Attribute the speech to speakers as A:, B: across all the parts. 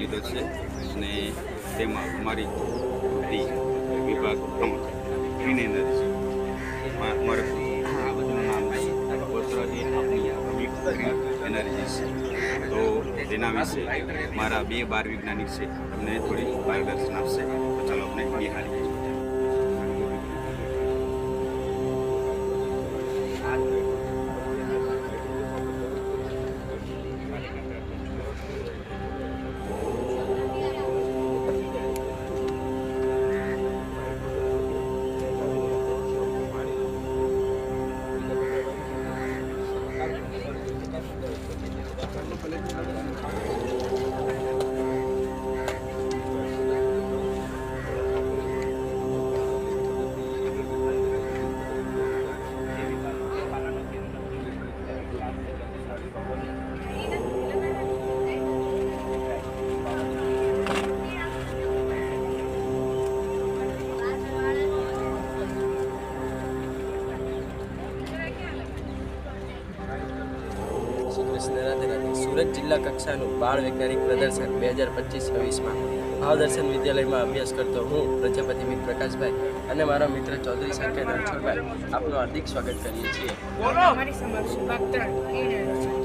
A: લીધો છે અને તેમાં અમારી વિભાગ ગ્રીન એનર્જી મારું આ બધું નામ ગોત્ર એ આપણી મિક્સ ગ્રીન એનર્જી છે. તો તેના વિશે મારા બે બાર વૈજ્ઞાનિક છે તમને થોડી માર્ગદર્શન આપશે. તો ચાલો આપણે નિહાળીએ.
B: સુરત જિલ્લા કક્ષાનું બાળ વૈજ્ઞાનિક પ્રદર્શન 2025-26માં ભાવદર્શન વિદ્યાલયમાં અભ્યાસ કરતો હું પ્રજાપતિ મિત પ્રકાશભાઈ અને મારા મિત્ર ચૌધરી સંકેત રણછોડભાઈ આપનું હાર્દિક સ્વાગત કરીએ છીએ.
C: અમારી સમક્ષ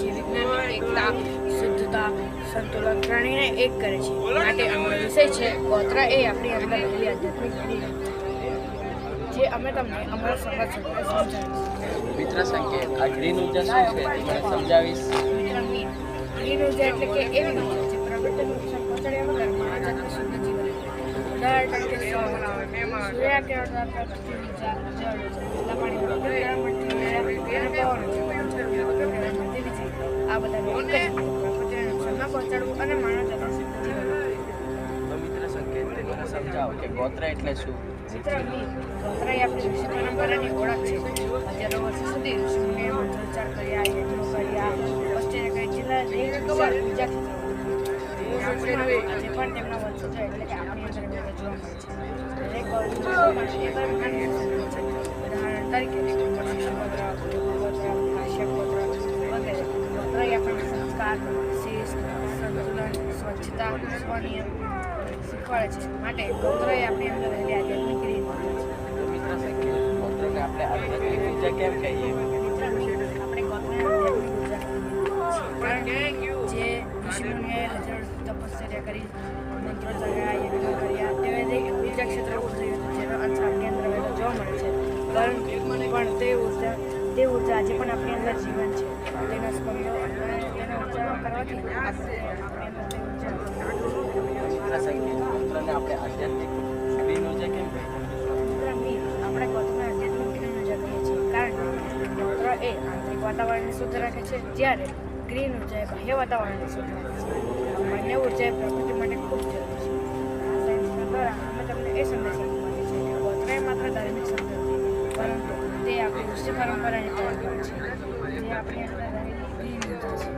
C: વિજ્ઞાન એકતા, શુદ્ધતા, સંતુલન ત્રણેયને એક કરે છે. માટે અમારો વિષય છે ગોત્ર એ આપણી અંદર રહેલી આધ્યાત્મિક ક્રિયા, જે અમે તમને અમારા સમાજ સાથે સમજાવીશું.
B: મિત્ર સંકેત, આ ગ્રીન ઉર્જા શું છે તે મને સમજાવીશ.
C: ગ્રીન ઉર્જા એટલે કે એવી ઉર્જા જે પ્રકૃતિને નુકસાન પહોંચાડ્યા વગર માનવજાતને શુદ્ધ જીવન આપે. ઉદાહરણ તરીકે સૂર્યકિરણ દ્વારા પૃથ્વી ઉર્જા, જળ ઉર્જા, લીલા પાણી ઉર્જા, આ બધાને એક જ પ્રકૃતિને નુકસાન ન પહોંચાડવું અને માનવજાતને શુદ્ધ જીવન આપવું.
B: તો મિત્ર સંકેત, તે મને સમજાવો કે ગોત્ર એટલે શું.
C: ગોત્ર એ આપણી ઋષિ પરંપરાની ઓળખ છે. હજારો વર્ષો સુધી ઋષિમુનિએ મંત્રોચ્ચાર કર્યા, યજ્ઞો કર્યા, પશ્ચિમ કઈ જિલ્લા પૂજા આજે પણ તેમના વંશજો એટલે કે આપણી અંદર જોવા મળે છે. દરેક ઉદાહરણ તરીકે કાશ્યપ ગોત્ર વગેરે. ગોત્ર એ આપણને સંસ્કાર, શિસ્ત, સંતુલન, સ્વચ્છતા, સ્વનિયમ શીખવાડે છે. માટે ગોત્ર એ આપણી અંદર રહેલી આધ્યાત્મિક ક્રિયા છે.
B: મિત્ર સંકેત, ગોત્રને આપણે આધ્યાત્મિક ઉર્જા કેમ કહીએ.
C: આપણે ગોત્રને આધ્યાત્મિક ઉર્જા કારણ કે જે ઋષિમુનિએ હજારો તપશ્ચર્યા કરી, મંત્રો ચડ્યા, યજ્ઞો કર્યા, તે બીજા ક્ષેત્ર ઉભું થયું હતું જેનો અંશ આપણી અંદર રહેલો જોવા મળે છે. પરંતુ પણ તે ઉર્જા આજે પણ આપણી અંદર જીવન છે. તેના સ્પંદો અને તેનો ઉચ્ચારણ કરવાથી આપણી અંદર તે ઉર્જા
B: મિત્ર સંકેત, ગોત્રને આપણે આધ્યાત્મિક ગ્રીન ઉર્જા કેમ કહીએ.
C: આપણે ગોત્રને આધ્યાત્મિક ગ્રીન ઉર્જા કહીએ છીએ કારણ કે ગોત્ર એ આંતરિક વાતાવરણને શુદ્ધ રાખે છે, જ્યારે ગ્રીન ઉર્જા એ બાહ્ય વાતાવરણને શુદ્ધ રાખે છે. બંને ઉર્જા એ પ્રકૃતિ માટે ખૂબ જરૂરી છે. આ સાયન્સના દ્વારા અમે તમને એ સંદેશ આપવા માંગીએ છીએ કે ગોત્ર એ માત્ર ધાર્મિક શબ્દ નથી, પરંતુ તે આપણી ઋષિ પરંપરાની પરંપરા છે, જે આપણી અંદર રહેલી ગ્રીન ઉર્જા છે.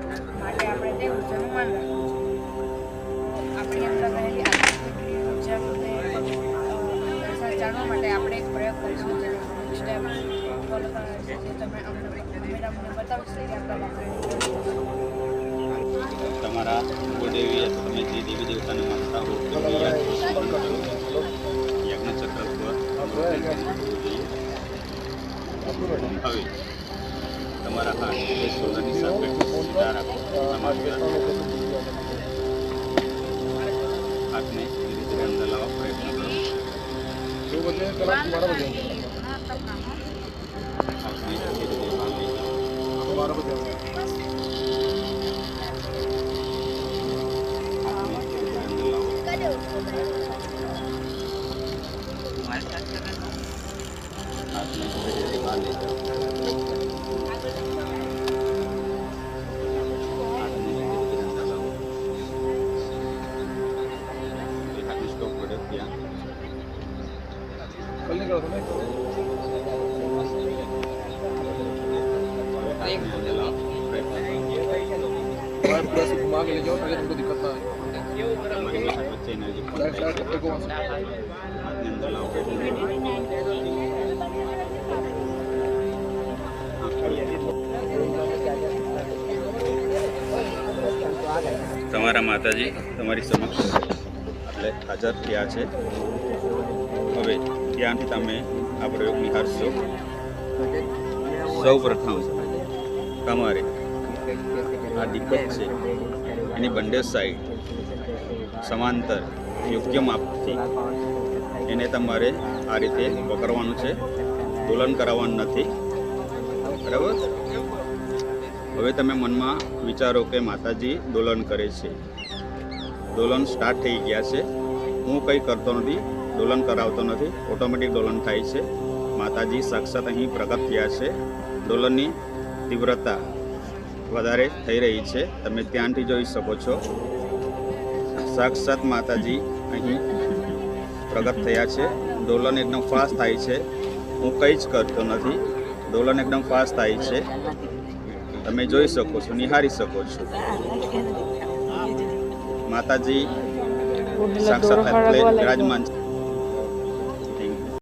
C: માટે આપણે તે ઉર્જાનું માન રાખવું જોઈએ. આપણી અંદર રહેલી આધ્યાત્મિક ગ્રીન ઉર્જાને જાણવા માટે આપણે એક પ્રયોગ કરીશું, જેનો સ્ટેપ ફોલો કરવાનો છે, જે તમે અમને બતાવશો કે આપણા વાપરવાની.
A: તમારા કુળદેવી અથવા તમે જે દેવી દેવતાને માનતા હો તેમને યાદ કરો. યજ્ઞચક્ર પર હવે તમારા હાથ એ સોનાની સાપે સીધા રાખો. હાથને ધીરે ધીરે અંદર લાવવા પ્રયત્ન કરો. હાથને ધીરે ધીરે બાંધી
D: पूरा से घुमा के ले जाओ ताकि तुमको दिक्कत ना आए।
A: बच्चे एनर्जी તમારા તમારા માતાજી તમારી સમક્ષ એટલે હાજર થયા છે. હવે ત્યાંથી તમે આ પ્રયોગ નિહાળશો. સૌ પ્રથમ તમારે આ દીપક છે એની બંને સાઈડ સમાંતર યોગ્ય માપથી એને તમારે આ રીતે પકડવાનું છે, દોલન કરાવવાનું નથી. બરાબર? હવે તમે મનમાં વિચારો કે માતાજી દોલન કરે છે. દોલન સ્ટાર્ટ થઈ ગયા છે. હું કંઈ કરતો નથી, દોલન કરાવતો નથી, ઓટોમેટિક દોલન થાય છે. માતાજી સાક્ષાત અહીં પ્રગટ થયા છે. દોલનની તીવ્રતા વધારે થઈ રહી છે. તમે ત્યાંથી જોઈ શકો છો. સાક્ષાત માતાજી અહીં પ્રગટ થયા છે. દોલન એકદમ ફાસ્ટ થાય છે. હું કંઈ જ કરતો નથી, દોલન એકદમ ફાસ્ટ થાય છે. તમે જોઈ શકો છો, નિહાળી શકો છો. માતાજી સાક્ષાત વિરાજમાન છે.